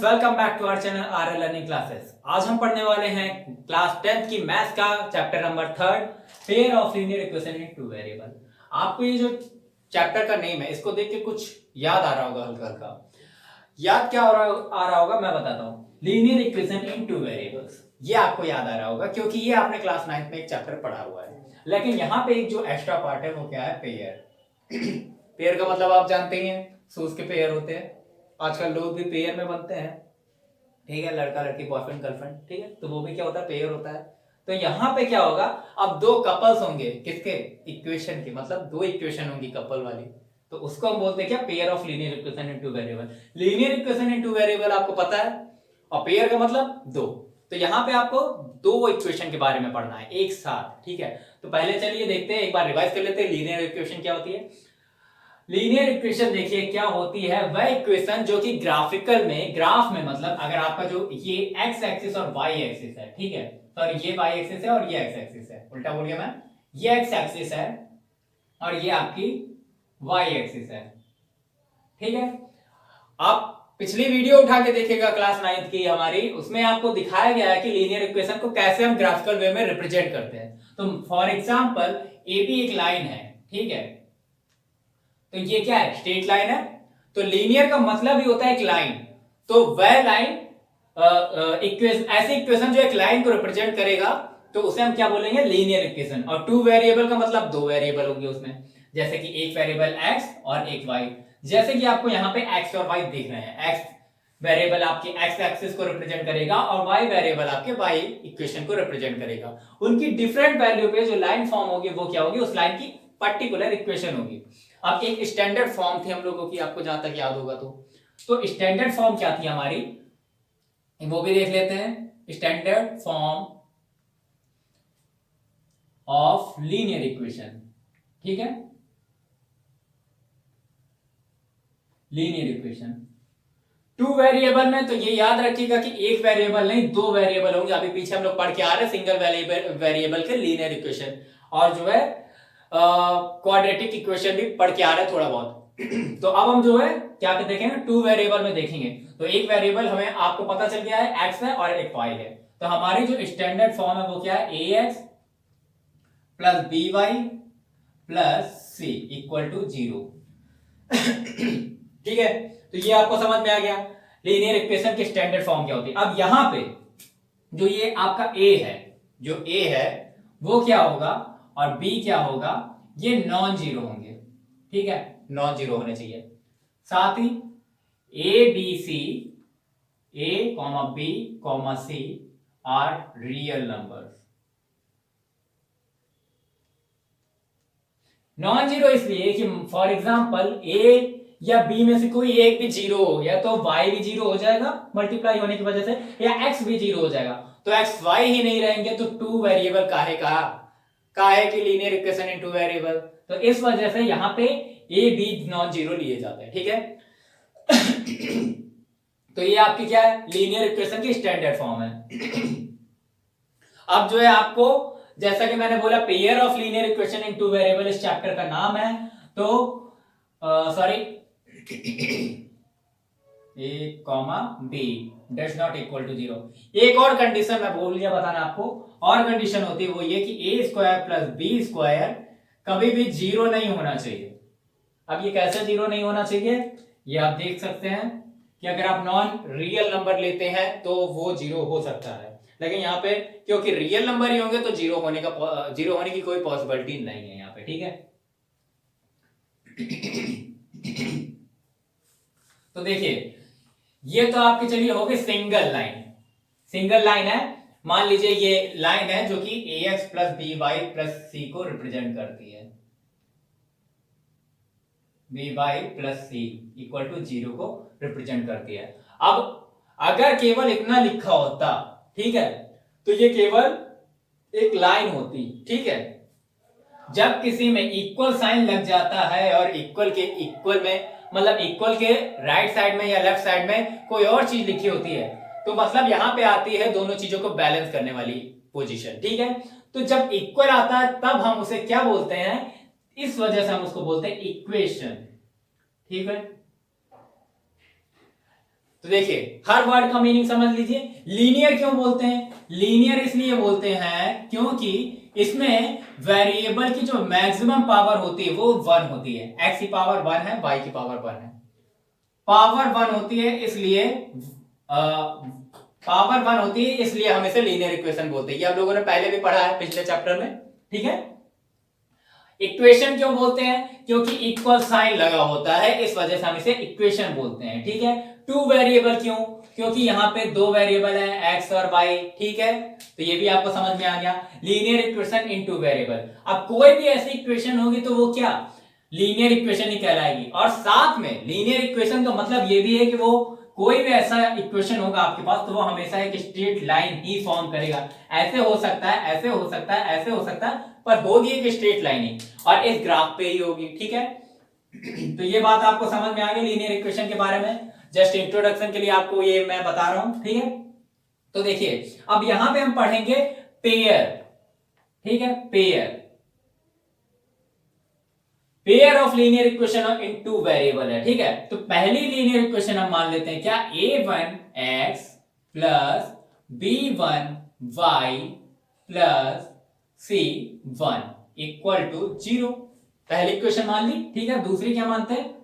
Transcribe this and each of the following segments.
Welcome back to our channel R learning classes. आज हम पढ़ने वाले हैं क्लास 10th की मैथ्स का chapter number 3 pair of linear equation in two variable. आपको ये जो चैप्टर का नेम है इसको देख के कुछ याद आ रहा होगा, हल्का हल्का याद क्या आ रहा होगा मैं बताता हूँ। Linear equation in two variables ये आपको याद आ रहा होगा क्योंकि ये आपने क्लास 9th में एक चैप्टर पढ़ा हुआ है। लेकिन यहाँ पे एक जो एक्स्ट्रा पार्ट है वो क्या है, पेयर। पेयर का मतलब आप जानते ही हैं, शूज के पेयर होते हैं। आजकल लोग भी पेयर में बनते हैं, ठीक है, लड़का लड़की बॉयफ्रेंड गर्लफ्रेंड, ठीक है, तो वो भी क्या होता है, पेयर होता है। तो यहाँ पे क्या होगा, अब दो कपल्स होंगे किसके, इक्वेशन के, मतलब दो इक्वेशन होंगी कपल वाली, तो उसको हम बोलते हैं क्या, pair of linear equation in two variable. Linear equation in two variable आपको पता है, और पेयर का मतलब दो। तो यहाँ पे आपको दो इक्वेशन के बारे में पढ़ना है एक साथ, ठीक है। तो पहले चलिए देखते हैं, एक बार रिवाइज कर लेते हैं लीनियर इक्वेशन क्या होती है। लीनियर इक्वेशन देखिए क्या होती है, वह इक्वेशन जो कि ग्राफिकल में, ग्राफ में, मतलब अगर आपका जो ये एक्स एक्सिस और वाई एक्सिस है, ठीक है, सॉरी ये वाई एक्सिस है और ये एक्स एक्सिस है, उल्टा बोल गया मैं, ये एक्स एक्सिस है और ये आपकी वाई एक्सिस है, ठीक है। आप पिछली वीडियो उठा के देखिएगा क्लास 9th की हमारी, उसमें आपको दिखाया गया है कि लीनियर इक्वेशन को कैसे हम ग्राफिकल वे में रिप्रेजेंट करते हैं। तो फॉर एग्जांपल ए बी एक लाइन है, ठीक है, तो ये क्या है, स्ट्रेट लाइन है। तो लीनियर का मतलब ही होता है एक लाइन, तो वह लाइन ऐसी इक्वेशन जो एक लाइन को रिप्रेजेंट करेगा, तो उसे हम क्या बोलेंगे, लीनियर इक्वेशन। और टू वेरिएबल का मतलब दो वेरिएबल होंगे उसमें, जैसे कि एक वेरिएबल x और एक y। जैसे कि आपको यहाँ पे x और y दिख रहे हैं, x वेरिएबल आपकी x एक्सिस को रिप्रेजेंट करेगा और y वेरिएबल आपके y इक्वेशन को रिप्रेजेंट करेगा। उनकी डिफरेंट वैल्यू पे जो लाइन फॉर्म होगी वो क्या होगी, उस लाइन की पर्टिकुलर इक्वेशन होगी। अब एक स्टैंडर्ड फॉर्म थी हम लोगों की, आपको जहां तक याद होगा तो स्टैंडर्ड फॉर्म क्या थी हमारी, वो भी देख लेते हैं। Standard form of linear equation, ठीक है, लीनियर इक्वेशन टू वेरिएबल में, तो ये याद रखिएगा कि एक वेरिएबल नहीं दो वेरिएबल होंगे। अभी पीछे हम लोग पढ़ के आ रहे हैं सिंगल वेरिएबल के लीनियर इक्वेशन, और जो है क्वाड्रेटिक इक्वेशन भी पढ़ के आ रहे हैं थोड़ा बहुत। तो अब हम जो है क्या देखेंगे, टू वेरिएबल में देखेंगे। तो एक वेरिएबल हमें आपको पता चल गया है x है और एक y है। तो हमारी जो स्टैंडर्ड फॉर्म है वो क्या है, ax plus by plus c equal to 0। ठीक है, तो ये आपको समझ में आ गया लीनियर इक्वेशन की स्टैंडर्ड फॉर्म क्या होती है। अब यहां पे जो ये आपका a है, जो a है वो क्या होगा और b क्या होगा, ये नॉन जीरो होंगे, ठीक है, नॉन जीरो होने चाहिए। साथ ही a b c, a b c are real numbers. Non zero इसलिए कि फॉर एग्जांपल a या b में से कोई एक भी जीरो हो गया तो y भी जीरो हो जाएगा मल्टीप्लाई होने की वजह से, या x भी जीरो हो जाएगा, तो x y ही नहीं रहेंगे, तो टू वेरिएबल काहे की linear equation in two variable. तो इस वजह से यहां पे a b नॉन जीरो लिए जाते हैं, ठीक है। तो ये आपकी क्या है, लीनियर इक्वेशन की स्टैंडर्ड फॉर्म है। अब जो है आपको, जैसा कि मैंने बोला, pair of linear equation in two variable इस चैप्टर का नाम है। तो sorry a comma b does not equal to 0। एक और कंडीशन मैं भूल गया बताना आपको, और कंडीशन होती है वो ये कि a square plus b square कभी भी जीरो नहीं होना चाहिए। अब ये कैसे जीरो नहीं होना चाहिए, ये आप देख सकते हैं कि अगर आप नॉन रियल नंबर लेते हैं तो वो जीरो हो सकता है, लेकिन यहाँ पे क्योंकि रियल नंबर ही होंगे तो जीरो होने की कोई पॉसिबिलिटी नहीं है यहाँ पे, ठीक है। तो देखिए ये तो आपकी चलिए होगी सिंगल लाइन, सिंगल लाइन है। मान लीजिए ये लाइन है जो कि ax plus B Y plus C को रिप्रेजेंट करती है, B Y plus C equal to 0 को रिप्रेजेंट करती है। अब अगर केवल इतना लिखा होता, ठीक है, तो ये केवल एक लाइन होती, ठीक है। जब किसी में इक्वल साइन लग जाता है और इक्वल के इक्वल में, मतलब इक्वल के राइट साइड में या लेफ्ट साइड में कोई और चीज लिखी होती है, तो मतलब यहां पे आती है दोनों चीजों को बैलेंस करने वाली पोजीशन, ठीक है। तो जब इक्वल आता है तब हम उसे क्या बोलते हैं, इस वजह से हम उसको बोलते हैं इक्वेशन, ठीक है। तो देखिए हर वर्ड का मीनिंग समझ लीजिए। लीनियर क्यों बोलते हैं? लीनियर इसलिए बोलते हैं क्योंकि इसमें वेरिएबल की जो मैक्सिमम पावर होती है वो 1 होती है। x की पावर 1 है, y की पावर 1 है, पावर 1 होती है, इसलिए पावर 1 होती है, इसलिए हम इसे लीनियर इक्वेशन बोलते हैं। ये आप लोगों ने पहले भी पढ़ा है पिछले चैप्टर में, ठीक है। इक्वेशन क्यों बोलते हैं? क्योंकि इक्वल साइन लगा होता है, इस वजह से हम इसे इक्वेशन बोलते हैं, ठीक है। टू वेरिएबल क्यों? क्योंकि यहाँ पे दो वेरिएबल है, एक्स और वाई, ठीक है। तो ये भी आपको समझ में आ गया, linear equation in two variable. अब कोई भी ऐसी इक्वेशन होगी तो वो क्या लीनियर इक्वेशन ही कहलाएगी। और साथ में लीनियर इक्वेशन का मतलब ये भी है कि वो कोई भी ऐसा इक्वेशन होगा आपके पास तो वो हमेशा एक स्ट्रेट लाइन ही फॉर्म करेगा। ऐसे हो सकता है, ऐसे हो सकता है, ऐसे हो सकता है, पर होगी एक स्ट्रेट लाइन ही, और इस ग्राफ पे ही होगी, ठीक है। तो ये बात आपको समझ में आ गई लीनियर इक्वेशन के बारे में। जस्ट इंट्रोडक्शन के लिए आपको ये मैं बता रहा हूं, ठीक है। तो देखिए अब यहां पे हम पढ़ेंगे पेयर, ठीक है। Pair of linear equation in two variable है, ठीक है। तो पहली लीनियर इक्वेशन हम मान लेते हैं क्या, a1x plus b1y plus c1 equal to 0। पहली इक्वेशन मान ली, ठीक है। दूसरी क्या मानते हैं,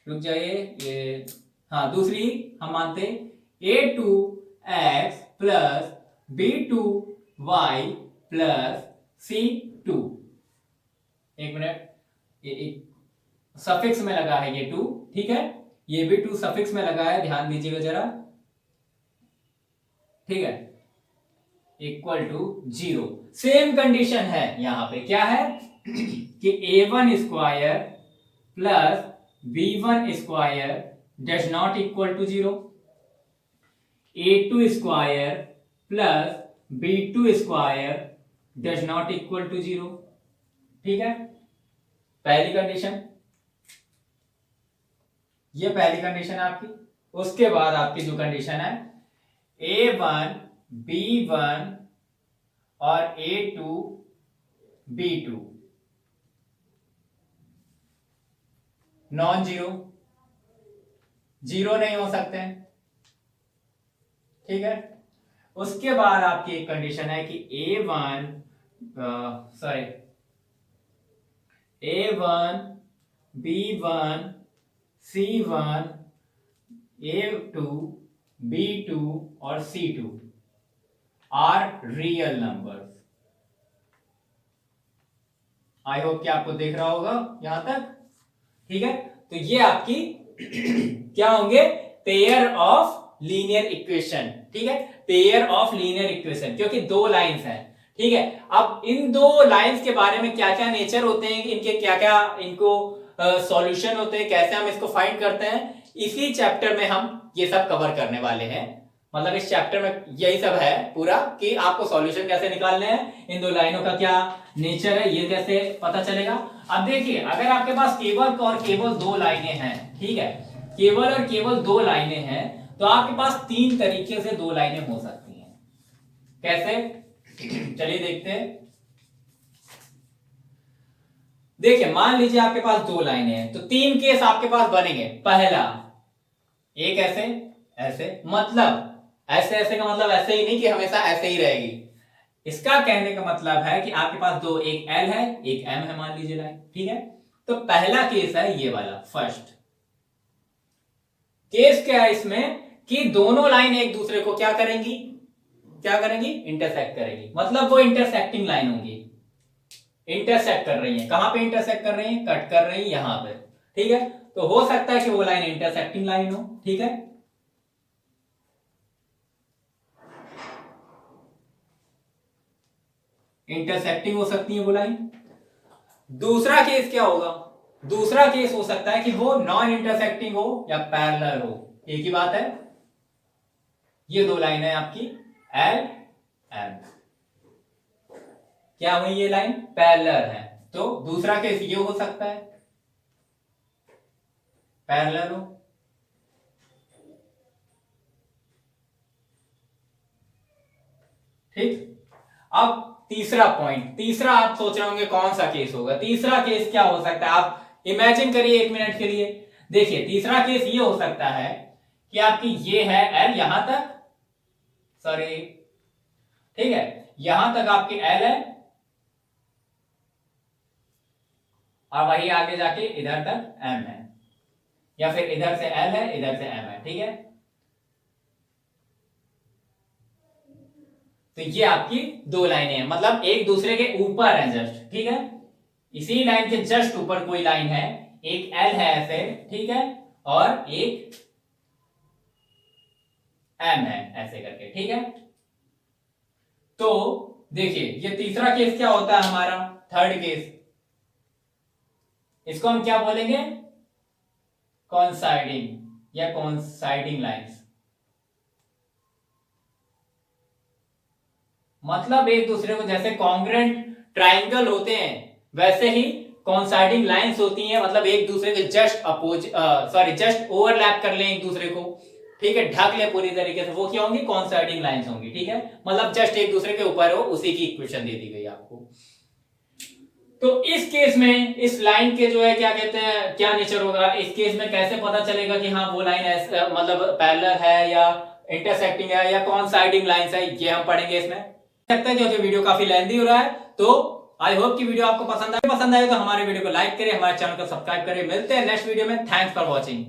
रुक जाइए, ये हाँ दूसरी हम मानते हैं a2x plus b2y plus c2। एक मिनट, ये एक सफिक्स में लगा है ये 2, ठीक है। ये भी 2 सफिक्स में लगा है, ध्यान दीजिएगा जरा, ठीक है। Equal to 0। सेम कंडीशन है यहां पे, क्या है कि a1 square plus b1 square does not equal to 0, a2 square plus b2 square does not equal to 0, ठीक है। पहली कंडीशन, ये पहली कंडीशन आपकी। उसके बाद आपकी जो कंडीशन है a1 b1 और a2 b2 non zero, zero नहीं हो सकते हैं, ठीक है। उसके बाद आपकी एक कंडीशन है कि a1 b1 c1 a2 b2 और c2 are real numbers. I hope कि आपको देख रहा होगा यहां तक, ठीक है। तो ये आपकी क्या होंगे, पेयर ऑफ लीनियर इक्वेशन, ठीक है। पेयर ऑफ लीनियर इक्वेशन, क्योंकि दो लाइंस हैं, ठीक है। अब इन दो लाइंस के बारे में क्या क्या नेचर होते हैं, इनके क्या क्या इनको सॉल्यूशन होते हैं, कैसे हम इसको फाइंड करते हैं, इसी चैप्टर में हम ये सब कवर करने वाले हैं। मतलब इस चैप्टर में यही सब है पूरा, कि आपको सॉल्यूशन कैसे निकालने हैं, इन दो लाइनों का क्या नेचर है, ये कैसे पता चलेगा। अब देखिए अगर आपके पास केवल और केवल दो लाइनें हैं, ठीक है, केवल और केवल दो लाइनें हैं, तो आपके पास तीन तरीके से दो लाइनें हो सकती हैं। कैसे, चलिए देखते हैं। देखिए मान लीजिए आपके पास दो लाइनें हैं, तो तीन केस आपके पास बनेंगे। पहला, एक ऐसे ऐसे, मतलब ऐसे ऐसे का मतलब ऐसे ही नहीं कि हमेशा ऐसे ही रहेगी। इसका कहने का मतलब है कि आपके पास दो, एक एल है एक एम है, मान लीजिए लाइन, ठीक है। तो पहला केस है ये वाला, फर्स्ट केस क्या है इसमें, कि दोनों लाइन एक दूसरे को क्या करेंगी, इंटरसेक्ट करेंगी। मतलब वो इंटरसेक्टिंग लाइन होंगी, इंटरसेक्ट कर रही है। कहां पे इंटरसेक्ट कर रही है, कट कर रही है यहां पे, ठीक है। तो हो सकता है कि वो लाइन इंटरसेक्टिंग लाइन हो, ठीक है। इंटरसेक्टिंग हो सकती है वो लाइन। दूसरा केस क्या होगा, दूसरा केस हो सकता है कि वो नॉन इंटरसेक्टिंग हो या पैरेलल हो, एक ही बात है। ये दो लाइन है आपकी एल एम, क्या हुई, ये लाइन पैरेलल है। तो दूसरा केस ये हो सकता है, पैरेलल हो, ठीक। अब तीसरा पॉइंट, तीसरा आप सोच रहे होंगे कौन सा केस होगा। तीसरा केस क्या हो सकता है, आप इमेजिन करिए एक मिनट के लिए। देखिए तीसरा केस ये हो सकता है कि आपकी ये है एल यहां तक, सॉरी ठीक है, यहां तक आपकी एल है और वही आगे जाके इधर तक एम है, या फिर इधर से एल है इधर से एम है, ठीक है। तो ये आपकी दो लाइनें हैं, मतलब एक दूसरे के ऊपर है जस्ट, ठीक है। इसी लाइन के जस्ट ऊपर कोई लाइन है, एक एल है ऐसे, ठीक है, और एक एम है ऐसे करके, ठीक है। तो देखिए ये तीसरा केस क्या होता है हमारा, थर्ड केस, इसको हम क्या बोलेंगे, कॉन्साइडिंग या कॉन्साइडिंग लाइंस। मतलब एक दूसरे को, जैसे कॉन्ग्रेंट ट्राइंगल होते हैं वैसे ही कॉन्साइडिंग लाइंस होती हैं, मतलब एक दूसरे के जस्ट जस्ट ओवरलैप कर लें एक दूसरे को, ठीक है, ढक ले पूरी तरीके से, वो क्या होंगी, कॉन्साइडिंग लाइंस होंगी, ठीक है। मतलब जस्ट एक दूसरे के ऊपर हो, उसी की इक्वेशन दे दी गई आपको। तो इस केस में इस लाइन के जो है क्या कहते हैं, क्या नेचर होगा, इस केस में कैसे पता चलेगा कि हाँ वो लाइन मतलब पैरेलल है या इंटरसेक्टिंग है या कॉन्साइडिंग लाइंस है, ये हम पढ़ेंगे इसमें। लगता है क्योंकि वीडियो काफी लेंथी हो रहा है, तो आई होप कि वीडियो आपको पसंद आए तो हमारे वीडियो को लाइक करें, हमारे चैनल को सब्सक्राइब करें। मिलते हैं नेक्स्ट वीडियो में, थैंक्स फॉर वॉचिंग।